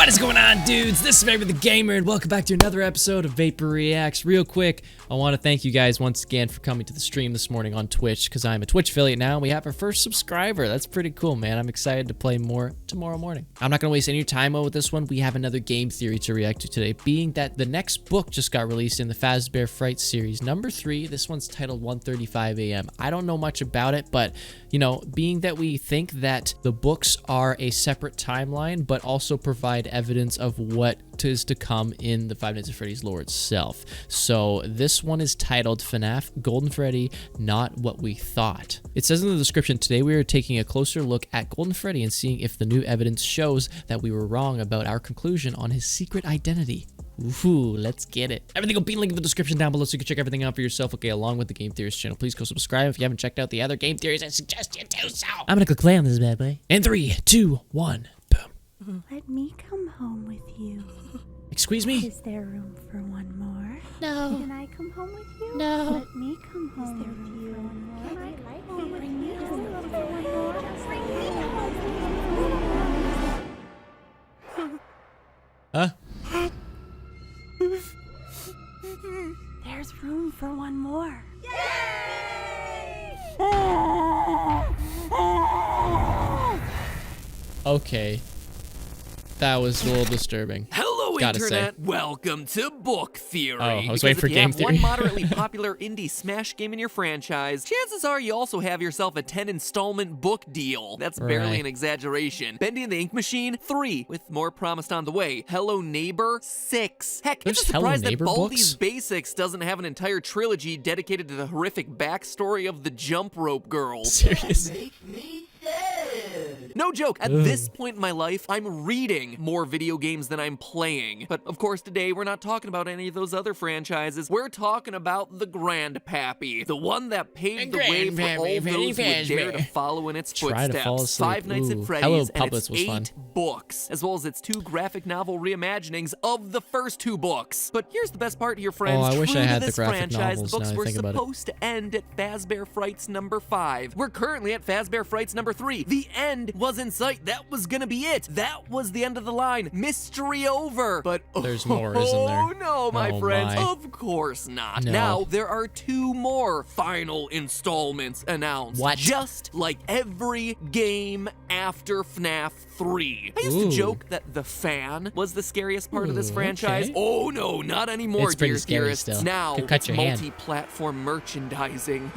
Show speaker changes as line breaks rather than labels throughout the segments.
What is going on, dudes? This is VaporTheGamer, and welcome back to another episode of Vapor Reacts. Real quick, I want to thank you guys once again for coming to the stream this morning on Twitch, because I'm a Twitch affiliate now, and we have our first subscriber. That's pretty cool, man. I'm excited to play more tomorrow morning. I'm not going to waste any time with this one. We have another game theory to react to today, being that the next book just got released in the Fazbear Frights series, number 3. This one's titled 1:35 a.m. I don't know much about it, but, you know, being that we think that the books are a separate timeline, but also provide evidence of what is to come in the Five Nights at Freddy's lore itself. So this one is titled FNAF Golden Freddy, Not What We Thought. It says in the description, today we are taking a closer look at Golden Freddy and seeing if the new evidence shows that we were wrong about our conclusion on his secret identity. Ooh, let's get it. Everything will be linked in the description down below so you can check everything out for yourself, okay, along with the Game Theorists channel. Please go subscribe if you haven't checked out the other Game Theories. I suggest you do so. I'm gonna click play on this bad boy. And 3, 2, 1, boom.
Let me come home with you.
Excuse me?
Is there room for one more?
No.
Can I come home with you?
No.
Let me come home with you. Can I come home with you? Just one more. Bring me home.
Huh?
There's room for one more.
Okay. That was a little disturbing.
Hello,
Gotta
Internet.
say.
Welcome to Book Theory.
Oh, I was
Because
waiting for
if you
Game
have
Theory.
one moderately popular indie Smash game in your franchise, chances are you also have yourself a 10-installment book deal. That's barely
Right.
an exaggeration. Bendy and the Ink Machine, 3, with more promised on the way. Hello Neighbor, 6. Heck,
There's
it's a
Hello
surprise that
Neighbor
Baldi's
books?
Basics doesn't have an entire trilogy dedicated to the horrific backstory of the Jump Rope Girls.
Seriously?
No joke, at this point in my life, I'm reading more video games than I'm playing. But of course today, we're not talking about any of those other franchises. We're talking about the Grandpappy, the one that paved the way for all those who would dare to follow in its
Try to fall
footsteps.
asleep.
Five Nights
Ooh.
at
Hello
Freddy's and
Puppets
its
was
8
fun.
books, as well as its 2 graphic novel reimaginings of the first 2 books. But here's the best part here, friends.
Oh, I wish I
True to
had the
this
graphic
franchise,
novels
the books
now I
were
think about it.
supposed to end at Fazbear Frights number 5. We're currently at Fazbear Frights number 3. The end was in sight. That was gonna be it. That was the end of the line. Mystery over. But
There's more, isn't there?
Oh no, my
Oh,
friends.
my.
Of course not.
No.
Now, there are 2 more final installments announced.
What?
Just like every game after FNAF 3. I used
Ooh.
to joke that the fan was the scariest part of this
Ooh,
franchise.
okay.
Oh no, not anymore,
It's pretty
dear
scary
theorists.
still.
Now,
Could cut
it's
your hand.
multi-platform merchandising.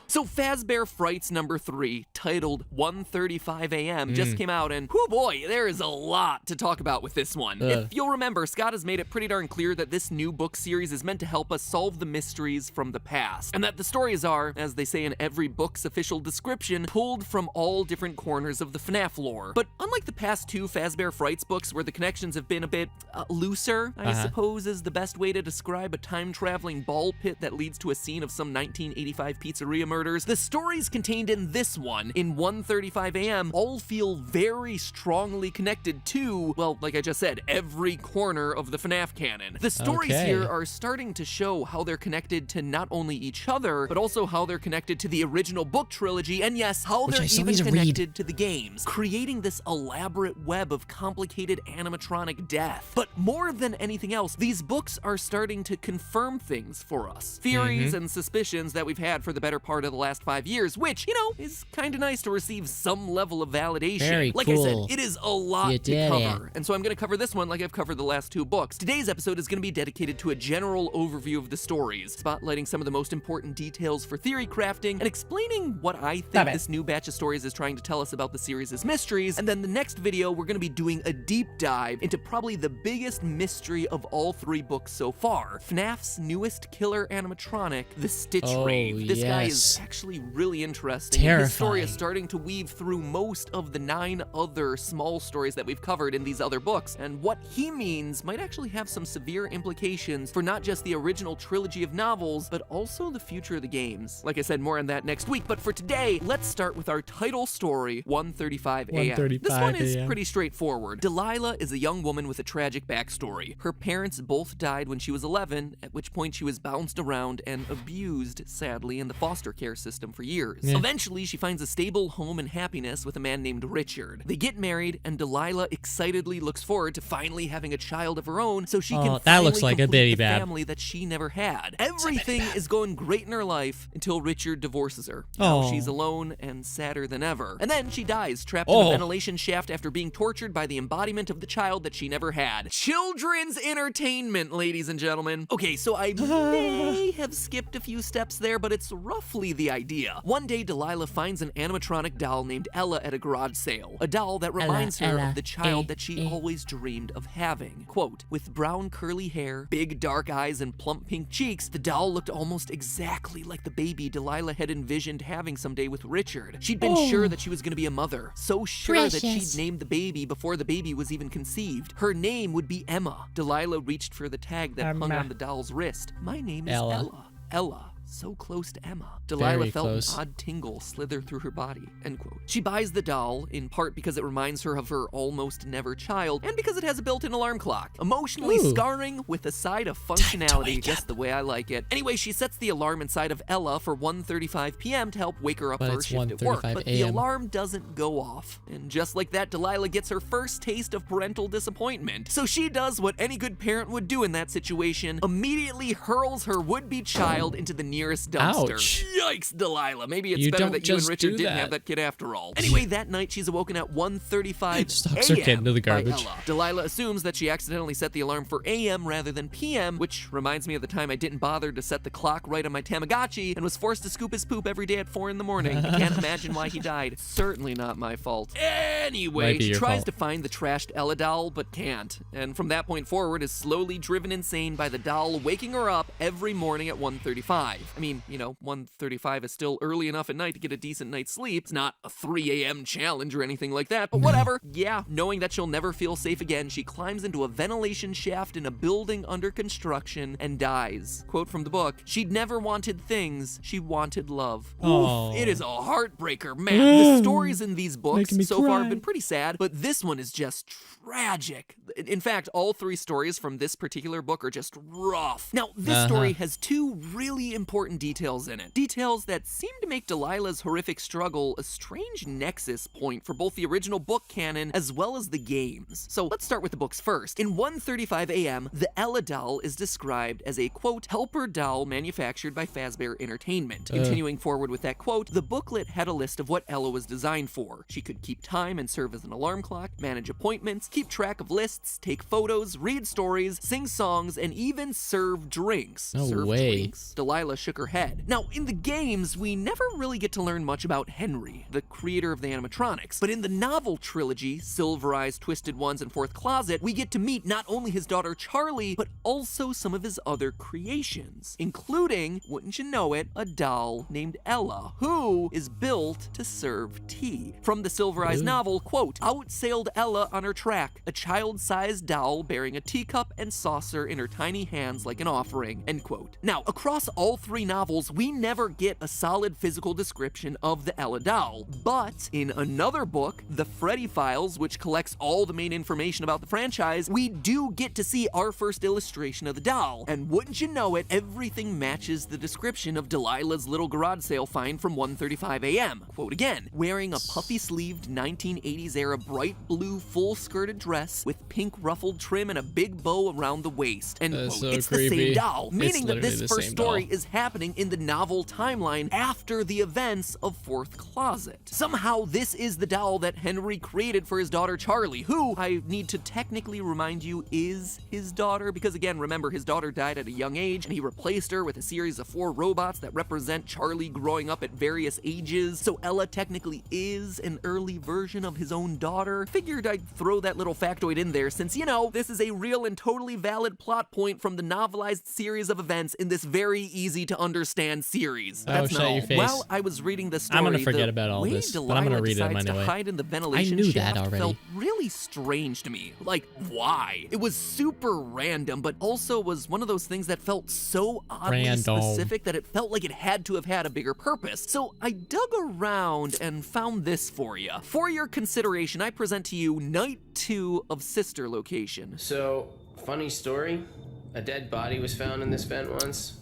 So Fazbear Frights number 3, titled 1:35 a.m., just came out, and whoo boy, there is a lot to talk about with this one. If you'll remember, Scott has made it pretty darn clear that this new book series is meant to help us solve the mysteries from the past, and that the stories are, as they say in every book's official description, pulled from all different corners of the FNAF lore. But unlike the past 2 Fazbear Frights books, where the connections have been a bit looser, I suppose is the best way to describe a time-traveling ball pit that leads to a scene of some 1985 pizzeria murders, the stories contained in this one, in 1:35 a.m., all feel very strongly connected to, well, like I just said, every corner of the FNAF canon. The stories
Okay.
here are starting to show how they're connected to not only each other, but also how they're connected to the original book trilogy, and yes, how
Which I
they're
still
even
need to read.
connected to the games, creating this elaborate web of complicated animatronic death. But more than anything else, these books are starting to confirm things for us. Theories and suspicions that we've had for the better part of the last 5 years, which, you know, is kind of nice to receive some level of validation.
Very
like I
cool.
said, it is a lot
You
to
did
cover.
it.
And so I'm going to cover this one like I've covered the last 2 books. Today's episode is going to be dedicated to a general overview of the stories, spotlighting some of the most important details for theory crafting, and explaining what I think this new batch of stories is trying to tell us about the series' mysteries. And then the next video, we're going to be doing a deep dive into probably the biggest mystery of all 3 books so far, FNAF's newest killer animatronic, the Stitch
Oh,
Rave. This guy is
yes.
actually really interesting. And his story is
Terrifying.
starting to weave through most of the 9 other small stories that we've covered in these other books, and what he means might actually have some severe implications for not just the original trilogy of novels, but also the future of the games. Like I said, more on that next week, but for today, let's start with our title story, 1:35 a.m. This one
1:35
is
a.m.
pretty straightforward. Delilah is a young woman with a tragic backstory. Her parents both died when she was 11, at which point she was bounced around and abused, sadly, in the foster care system for years. Eventually, she finds a stable home and happiness with a man named Richard. They get married, and Delilah excitedly looks forward to finally having a child of her own so she can
that
finally
looks like a
complete
baby
the
bab.
family that she never had. Everything is going great in her life until Richard divorces her. Now she's alone and sadder than ever. And then she dies, trapped in a ventilation shaft after being tortured by the embodiment of the child that she never had. Children's entertainment, ladies and gentlemen. Okay, so I may have skipped a few steps there, but it's roughly the idea. One day, Delilah finds an animatronic doll named Ella at a garage sale. A doll that reminds her of the child that she always dreamed of having. Quote, with brown curly hair, big dark eyes, and plump pink cheeks, the doll looked almost exactly like the baby Delilah had envisioned having someday with Richard. She'd been sure that she was going to be a mother, so sure that she'd named the baby before the baby was even conceived. Her name would be Emma. Delilah reached for the tag that hung on the doll's wrist. My name is Ella. Ella. So close to Emma. Delilah felt an odd tingle slither through her body, end quote. She buys the doll, in part because it reminds her of her almost never child, and because it has a built-in alarm clock. Emotionally scarring with a side of functionality, just the way I like it. Anyway, she sets the alarm inside of Ella for 1:35 p.m. to help wake her up for her shift at work. But the alarm doesn't go off. And just like that, Delilah gets her first taste of parental disappointment. So she does what any good parent would do in that situation, immediately hurls her would-be child into the nearest dumpster.
Ouch.
Yikes, Delilah. Maybe it's better that you and Richard didn't have that kid after all. Anyway, that night she's awoken at 1:35
Stalks her kid into the garbage.
Delilah assumes that she accidentally set the alarm for AM rather than PM, which reminds me of the time I didn't bother to set the clock right on my Tamagotchi and was forced to scoop his poop every day at 4 in the morning. I can't imagine why he died. Certainly not my fault. Anyway, she tries to find the trashed Ella doll, but can't. And from that point forward is slowly driven insane by the doll waking her up every morning at 1:35. I mean, you know, 1:35 is still early enough at night to get a decent night's sleep. It's not a 3 a.m. challenge or anything like that, but whatever. Yeah, knowing that she'll never feel safe again, she climbs into a ventilation shaft in a building under construction and dies. Quote from the book, she'd never wanted things, she wanted love. Oof, it is a heartbreaker, man. The stories in these books so far have been pretty sad, but this one is just tragic. In fact, all 3 stories from this particular book are just rough. Now, this story has 2 really important details in it. Details that seem to make Delilah's horrific struggle a strange nexus point for both the original book canon as well as the games. So let's start with the books first. In 1:35 a.m., the Ella doll is described as a, quote, helper doll manufactured by Fazbear Entertainment. Continuing forward with that quote, the booklet had a list of what Ella was designed for. She could keep time and serve as an alarm clock, manage appointments, keep track of lists, take photos, read stories, sing songs, and even serve drinks. Drinks? Delilah shook her head. Now, in the games, we never really get to learn much about Henry, the creator of the animatronics. But in the novel trilogy, Silver Eyes, Twisted Ones, and Fourth Closet, we get to meet not only his daughter Charlie, but also some of his other creations, including, wouldn't you know it, a doll named Ella, who is built to serve tea. From the Silver Eyes novel, quote, out sailed Ella on her track, a child-sized doll bearing a teacup and saucer in her tiny hands like an offering, end quote. Now, across all 3 novels, we never get a solid physical description of the Ella doll, but in another book, the Freddy Files, which collects all the main information about the franchise, we do get to see our first illustration of the doll, and wouldn't you know it, everything matches the description of Delilah's little garage sale find from 1:35 a.m. Quote again, wearing a puffy-sleeved 1980s era bright blue full-skirted dress with pink ruffled trim and a big bow around the waist, end quote.
So
it's
creepy.
the same doll, meaning that this first story
doll
is happening in the novel timeline after the events of Fourth Closet. Somehow, this is the doll that Henry created for his daughter Charlie, who, I need to technically remind you, is his daughter, because again, remember, his daughter died at a young age, and he replaced her with a series of 4 robots that represent Charlie growing up at various ages, so Ella technically is an early version of his own daughter. Figured I'd throw that little factoid in there since, you know, this is a real and totally valid plot point from the novelized series of events in this very easy to understand series. That's not all. While I was reading the story,
I'm gonna forget about all this, but I'm gonna read it anyway.
To hide in the ventilation
I knew
shaft
that already.
felt really strange to me. Like, why? It was super random, but also was one of those things that felt so oddly specific that it felt like it had to have had a bigger purpose. So I dug around and found this for you. For your consideration, I present to you Night 2 of Sister Location.
So, funny story. A dead body was found in this vent once.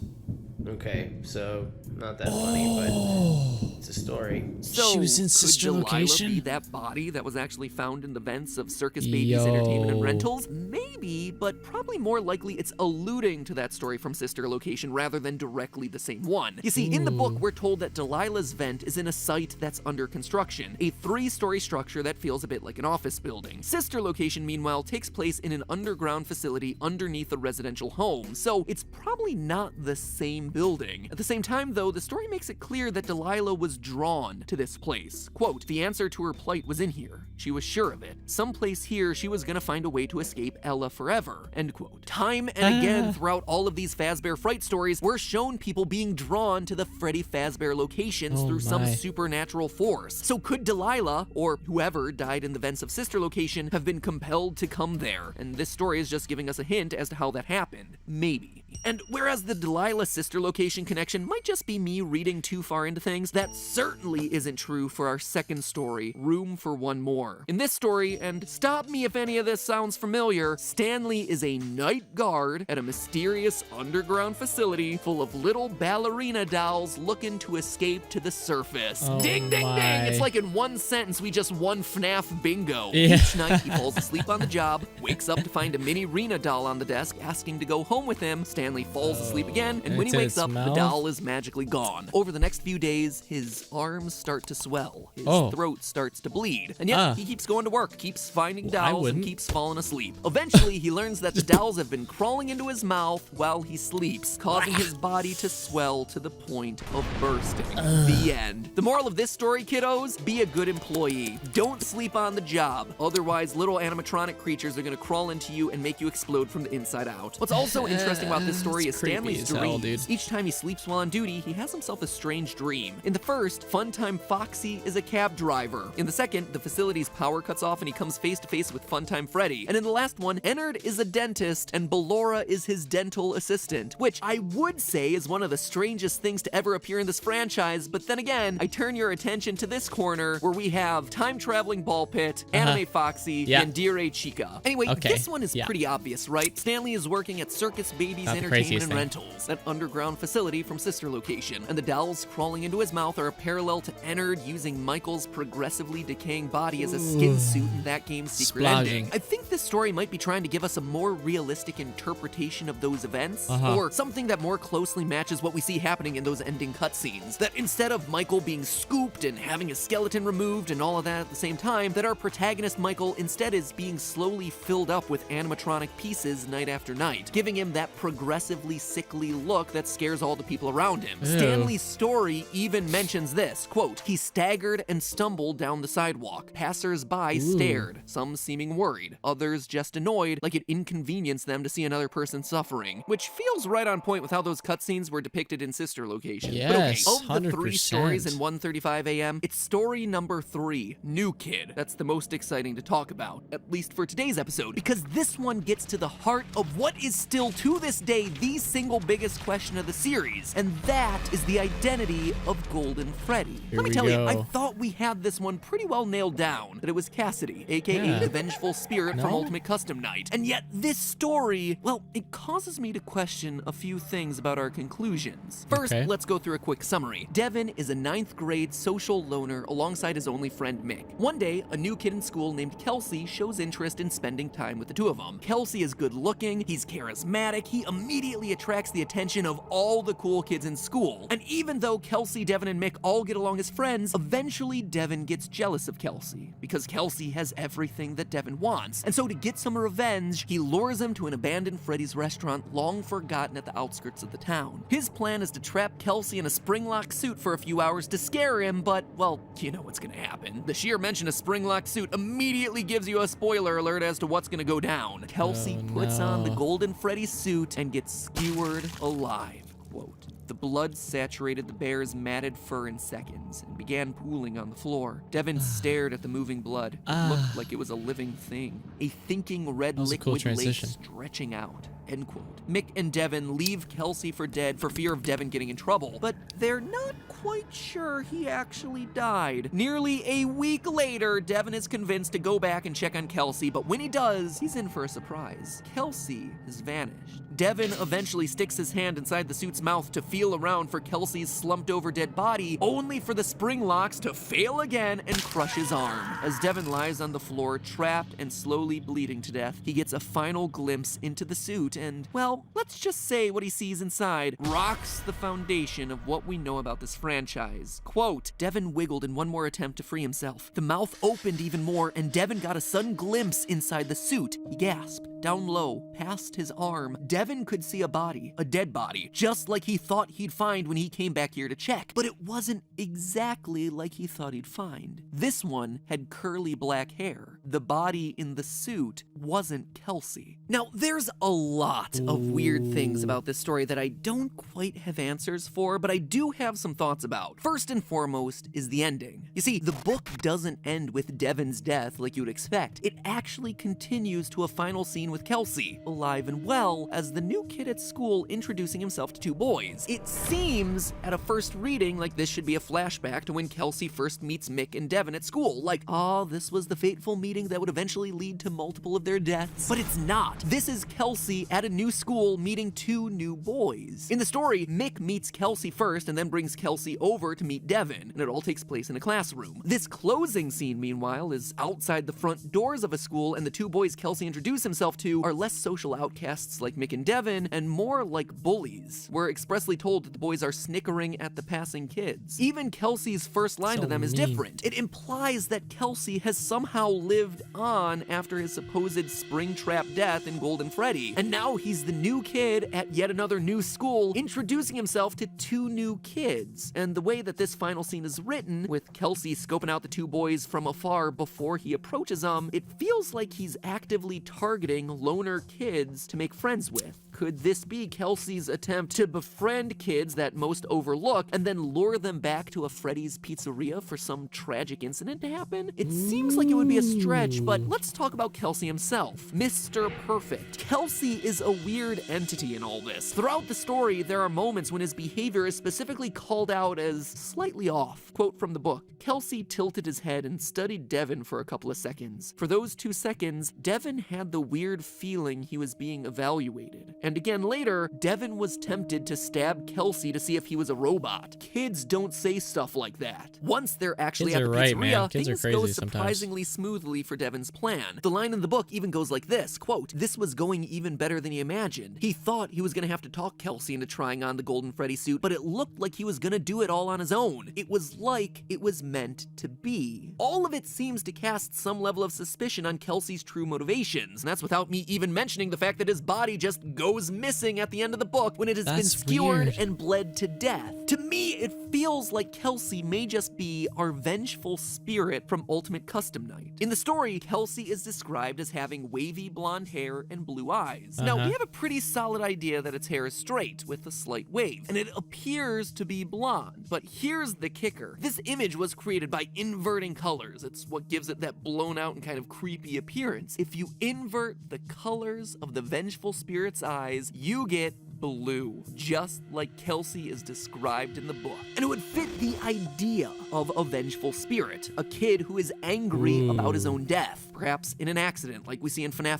Okay, so not that funny, but it's a story.
So,
she was in
could
sister
Delilah
location?
be that body that was actually found in the vents of Circus Baby's Entertainment and Rentals? Maybe, but probably more likely it's alluding to that story from sister location rather than directly the same one. You see, in the book, we're told that Delilah's vent is in a site that's under construction, a 3-story structure that feels a bit like an office building. Sister location, meanwhile, takes place in an underground facility underneath a residential home, so it's probably not the same building. At the same time, though, the story makes it clear that Delilah was drawn to this place. Quote, "The answer to her plight was in here. She was sure of it. Someplace here she was gonna find a way to escape Ella forever." End quote. Time and again throughout all of these Fazbear Fright stories, we're shown people being drawn to the Freddy Fazbear locations through some supernatural force. So could Delilah, or whoever died in the vents of sister location, have been compelled to come there? And this story is just giving us a hint as to how that happened. Maybe. And whereas the Delilah sister location connection might just be me reading too far into things, that certainly isn't true for our second story, Room for One More. In this story, and stop me if any of this sounds familiar, Stanley is a night guard at a mysterious underground facility full of little ballerina dolls looking to escape to the surface. Ding, ding, ding! It's like in one sentence we just won FNAF bingo. Each night he falls asleep on the job, wakes up to find a mini Rena doll on the desk asking to go home with him. Stanley falls asleep again, and when he wakes up, the doll is magically gone. Over the next few days, his arms start to swell, his throat starts to bleed, and yet he keeps going to work, keeps finding dolls, and keeps falling asleep. Eventually, he learns that the dolls have been crawling into his mouth while he sleeps, causing his body to swell to the point of bursting. The end. The moral of this story, kiddos, be a good employee. Don't sleep on the job, otherwise little animatronic creatures are gonna crawl into you and make you explode from the inside out. What's also interesting about this story is Stanley's dreams. Each time he sleeps while on duty, he has himself a strange dream. In the first, Funtime Foxy is a cab driver. In the second, the facility's power cuts off and he comes face to face with Funtime Freddy. And in the last one, Ennard is a dentist and Ballora is his dental assistant, which I would say is one of the strangest things to ever appear in this franchise, but then again, I turn your attention to this corner where we have time-traveling ball pit, Anime Foxy, and Dire Chica. Anyway, this one is pretty obvious, right? Stanley is working at Circus Baby's Entertainment and Rentals, that underground facility from sister location, and the dolls crawling into his mouth are a parallel to Ennard using Michael's progressively decaying body as a skin suit in that game's secret ending. I think this story might be trying to give us a more realistic interpretation of those events, or something that more closely matches what we see happening in those ending cutscenes. That instead of Michael being scooped and having his skeleton removed and all of that at the same time, that our protagonist Michael instead is being slowly filled up with animatronic pieces night after night, giving him that progressively sickly look that scares all the people around him. Stanley's story even mentions this, quote, "He staggered and stumbled down the sidewalk. Passers-by stared, some seeming worried, others just annoyed, like it inconvenienced them to see another person suffering," which feels right on point with how those cutscenes were depicted in sister location.
Yes,
but okay, of the 3 stories
100%.
in 1:35 a.m., it's story number 3, New Kid, that's the most exciting to talk about, at least for today's episode, because this one gets to the heart of what is still to this day the single biggest question of the series, and that is the identity of Golden Freddy. Let me tell you, I thought we had this one pretty well nailed down, that it was Cassidy, aka the vengeful spirit from Ultimate Custom Night, and yet this story, well, it causes me to question a few things about our conclusions. First, let's go through a quick summary. Devin is a 9th grade social loner alongside his only friend Mick. One day, a new kid in school named Kelsey shows interest in spending time with the two of them. Kelsey is good looking, he's charismatic, he immediately attracts the attention of all the cool kids in school. And even though Kelsey, Devin, and Mick all get along as friends, eventually Devin gets jealous of Kelsey because Kelsey has everything that Devin wants. And so to get some revenge, he lures him to an abandoned Freddy's restaurant long forgotten at the outskirts of the town. His plan is to trap Kelsey in a spring-lock suit for a few hours to scare him, but, well, you know what's gonna happen. The sheer mention of spring-lock suit immediately gives you a spoiler alert as to what's gonna go down. Kelsey puts on the Golden Freddy suit and gets skewered alive, quote. The blood saturated the bear's matted fur in seconds and began pooling on the floor. Devin stared at the moving blood. It looked like it was a living thing. A thinking red liquid lake stretching out. end quote. Mick and Devin leave Kelsey for dead for fear of Devin getting in trouble, but they're not quite sure he actually died. Nearly a week later, Devin is convinced to go back and check on Kelsey, but when he does, he's in for a surprise. Kelsey has vanished. Devin eventually sticks his hand inside the suit's mouth to feel around for Kelsey's slumped over dead body, only for the spring locks to fail again and crush his arm. As Devin lies on the floor, trapped and slowly bleeding to death, he gets a final glimpse into the suit and, well, let's just say what he sees inside rocks the foundation of what we know about this franchise. Quote, Devin wiggled in one more attempt to free himself. The mouth opened even more and Devin got a sudden glimpse inside the suit. He gasped. Down low, past his arm, Devin could see a body, a dead body, just like he thought he'd find when he came back here to check. But it wasn't exactly like he thought he'd find. This one had curly black hair. The body in the suit wasn't Kelsey. Now, there's a lot of weird things about this story that I don't quite have answers for, but I do have some thoughts about. First and foremost is the ending. You see, the book doesn't end with Devin's death like you would expect. It actually continues to a final scene with Kelsey, alive and well, as the new kid at school introducing himself to two boys. It seems, at a first reading, like this should be a flashback to when Kelsey first meets Mick and Devin at school. Like, this was the fateful meeting that would eventually lead to multiple of their deaths. But it's not. This is Kelsey at a new school meeting two new boys. In the story, Mick meets Kelsey first and then brings Kelsey over to meet Devin, and it all takes place in a classroom. This closing scene, meanwhile, is outside the front doors of a school, and the two boys Kelsey introduced himself to are less social outcasts like Mick and Devin, and more like bullies. We're expressly told that the boys are snickering at the passing kids. Even Kelsey's first line to them is different. It implies that Kelsey has somehow lived on after his supposed spring-trap death in Golden Freddy, and now he's the new kid at yet another new school, introducing himself to two new kids. And the way that this final scene is written, with Kelsey scoping out the two boys from afar before he approaches them, it feels like he's actively targeting loner kids to make friends with. Could this be Kelsey's attempt to befriend kids that most overlook and then lure them back to a Freddy's pizzeria for some tragic incident to happen? It seems like it would be a stretch, but let's talk about Kelsey himself. Mr. Perfect. Kelsey is a weird entity in all this. Throughout the story, there are moments when his behavior is specifically called out as slightly off. Quote from the book, Kelsey tilted his head and studied Devin for a couple of seconds. For those 2 seconds, Devin had the weird feeling he was being evaluated. And again later, Devin was tempted to stab Kelsey to see if he was a robot. Kids don't say stuff like that. Once they're actually at the pizzeria, things go surprisingly smoothly for Devin's plan. The line in the book even goes like this, quote, this was going even better than he imagined. He thought he was gonna have to talk Kelsey into trying on the Golden Freddy suit, but it looked like he was gonna do it all on his own. It was like it was meant to be. All of it seems to cast some level of suspicion on Kelsey's true motivations, and that's without me even mentioning the fact that his body just goes missing at the end of the book when it has been skewered and bled to death. To me, it feels like Kelsey may just be our vengeful spirit from Ultimate Custom Night. In the story, Kelsey is described as having wavy blonde hair and blue eyes. Now, we have a pretty solid idea that its hair is straight with a slight wave, and it appears to be blonde. But here's the kicker. This image was created by inverting colors. It's what gives it that blown out and kind of creepy appearance. If you invert the colors of the vengeful spirit's eyes, you get blue, just like Kelsey is described in the book. And it would fit the idea of a vengeful spirit, a kid who is angry about his own death, perhaps in an accident like we see in FNAF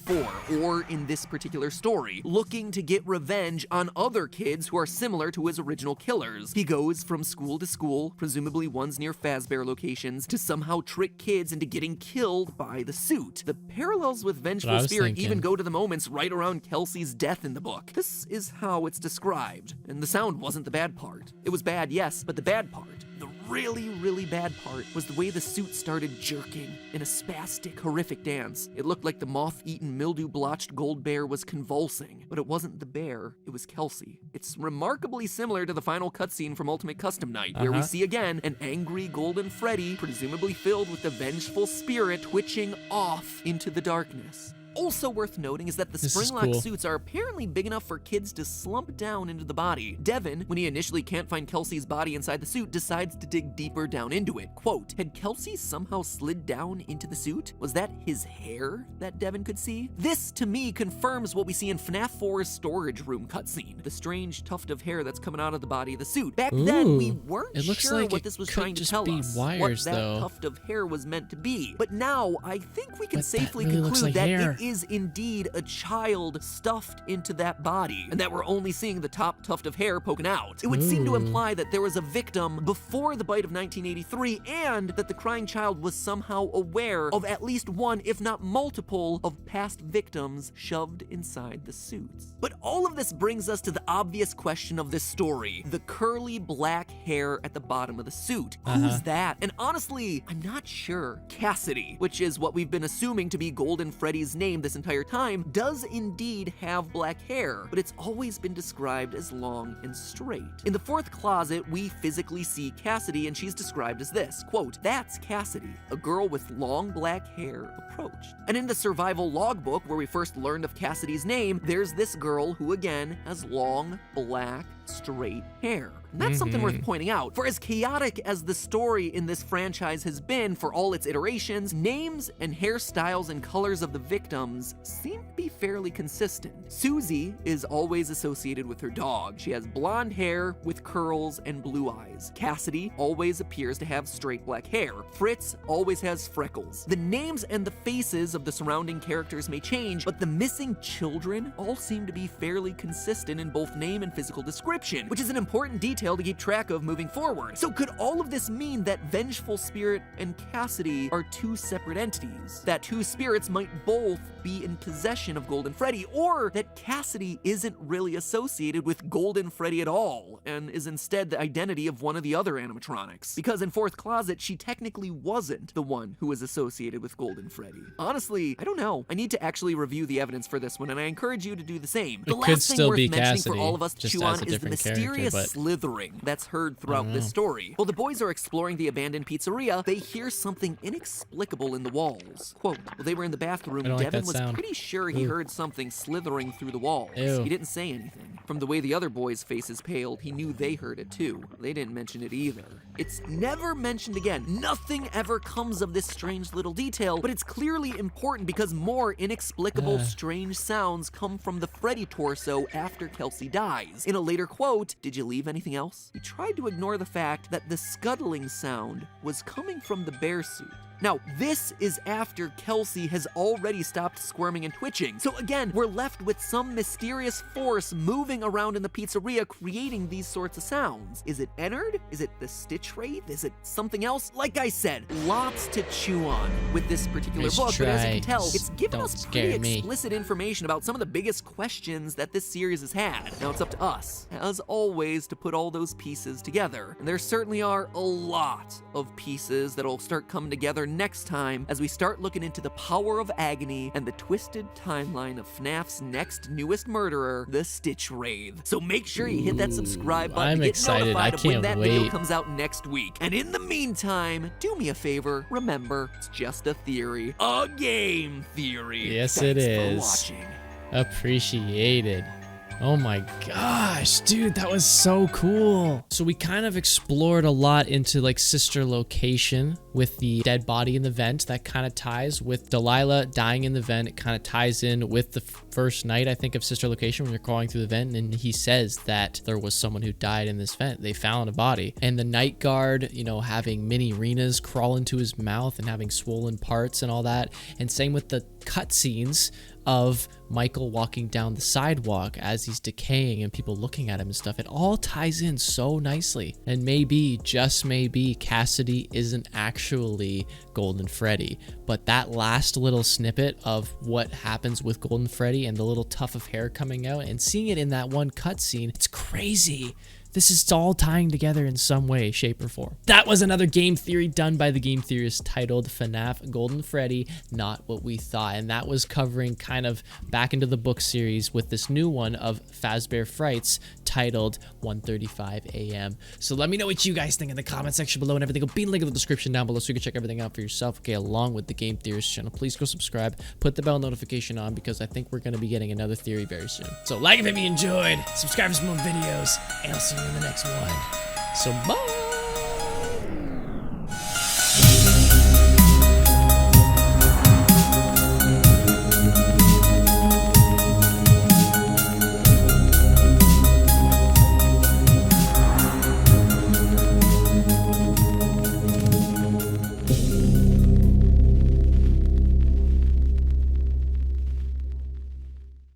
4, or in this particular story, looking to get revenge on other kids who are similar to his original killers. He goes from school to school, presumably ones near Fazbear locations, to somehow trick kids into getting killed by the suit. The parallels with vengeful spirit even go to the moments right around Kelsey's death in the book. This is how it's described, and the sound wasn't the bad part. It was bad, yes, but the bad part, the really, really bad part, was the way the suit started jerking in a spastic, horrific dance. It looked like the moth-eaten, mildew-blotched gold bear was convulsing, but it wasn't the bear, it was Kelsey. It's remarkably similar to the final cutscene from Ultimate Custom Night, where we see again an angry Golden Freddy, presumably filled with the vengeful spirit, twitching off into the darkness. Also worth noting is that the
This is
spring-lock
cool.
suits are apparently big enough for kids to slump down into the body. Devin, when he initially can't find Kelsey's body inside the suit, decides to dig deeper down into it. Quote, had Kelsey somehow slid down into the suit? Was that his hair that Devin could see? This, to me, confirms what we see in FNAF 4's storage room cutscene. The strange tuft of hair that's coming out of the body of the suit. Back then, we weren't
It looks
sure
like
what
it
this was
could
trying to
just
tell
be
us.
wires,
what that
though.
tuft of hair was meant to be. But now, I think we can
But that
safely
really looks
conclude
like
that
hair.
it is indeed a child stuffed into that body, and that we're only seeing the top tuft of hair poking out. It would seem to imply that there was a victim before the bite of 1983, and that the crying child was somehow aware of at least one, if not multiple, of past victims shoved inside the suits. But all of this brings us to the obvious question of this story: the curly black hair at the bottom of the suit. Who's that? And honestly, I'm not sure. Cassidy, which is what we've been assuming to be Golden Freddy's name this entire time, does indeed have black hair, but it's always been described as long and straight. In the fourth closet, we physically see Cassidy, and she's described as this, quote, that's Cassidy, a girl with long black hair approached. And in the survival logbook, where we first learned of Cassidy's name, there's this girl who again has long, black, straight hair. And that's something worth pointing out, for as chaotic as the story in this franchise has been for all its iterations, names and hairstyles and colors of the victims seem to be fairly consistent. Susie is always associated with her dog. She has blonde hair with curls and blue eyes. Cassidy always appears to have straight black hair. Fritz always has freckles. The names and the faces of the surrounding characters may change, but the missing children all seem to be fairly consistent in both name and physical description, which is an important detail to keep track of moving forward. So could all of this mean that Vengeful Spirit and Cassidy are two separate entities? That two spirits might both be in possession of Golden Freddy, or that Cassidy isn't really associated with Golden Freddy at all, and is instead the identity of one of the other animatronics? Because in Fourth Closet, she technically wasn't the one who was associated with Golden Freddy. Honestly, I don't know. I need to actually review the evidence for this one, and I encourage you to do the same. The
It could
last thing
still
worth
be
mentioning
Cassidy,
for all of us to
just
chew
as
on
a
is the
different character,
mysterious
but-
slithering that's heard throughout this story. While the boys are exploring the abandoned pizzeria, they hear something inexplicable in the walls. Quote, while they were in the bathroom,
I don't like
Devin
that
was
sound.
pretty sure he heard something slithering through the walls.
Ew.
He didn't say anything. From the way the other boys' faces paled, he knew they heard it too. They didn't mention it either. It's never mentioned again. Nothing ever comes of this strange little detail, but it's clearly important because more inexplicable, strange sounds come from the Freddy torso after Kelsey dies. In a later quote, did you leave anything else? He tried to ignore the fact that the scuttling sound was coming from the bear suit. Now, this is after Kelsey has already stopped squirming and twitching. So again, we're left with some mysterious force moving around in the pizzeria creating these sorts of sounds. Is it Ennard? Is it the Stitch Wraith? Is it something else? Like I said, lots to chew on with this particular
Nice
book, but as you can
try.
tell, it's given
Don't
us pretty
scare me.
explicit information about some of the biggest questions that this series has had. Now it's up to us, as always, to put all those pieces together. And there certainly are a lot of pieces that'll start coming together next time as we start looking into the power of agony and the twisted timeline of FNAF's next newest murderer, the Stitch Wraith. So make sure you hit that subscribe button
I'm
to get
excited.
notified
I
of when
can't
that video
wait.
comes out next week. And in the meantime, do me a favor, remember, it's just a theory. A game theory.
Yes,
Thanks
it
for
is.
watching.
Appreciated. Oh my gosh, dude, that was so cool. So we kind of explored a lot into like sister location with the dead body in the vent. That kind of ties with Delilah dying in the vent. It kind of ties in with the first night, I think, of sister location when you're crawling through the vent. And he says that there was someone who died in this vent. They found a body. And the night guard, you know, having mini Renas crawl into his mouth and having swollen parts and all that. And same with the cutscenes of Michael walking down the sidewalk as he's decaying and people looking at him and stuff. It all ties in so nicely. And maybe, just maybe, Cassidy isn't actually Golden Freddy, but that last little snippet of what happens with Golden Freddy and the little tuft of hair coming out and seeing it in that one cutscene, it's crazy. This is all tying together in some way, shape, or form. That was another game theory done by the Game Theorists titled FNAF Golden Freddy, Not What We Thought. And that was covering kind of back into the book series with this new one of Fazbear Frights titled 1:35 a.m. So let me know what you guys think in the comment section below, and everything will be linked in the description down below so you can check everything out for yourself, okay, along with the Game Theorists channel. Please go subscribe, put the bell notification on, because I think we're going to be getting another theory very soon. So like if you enjoyed, subscribe for some more videos, and I'll see you in the next one. So bye!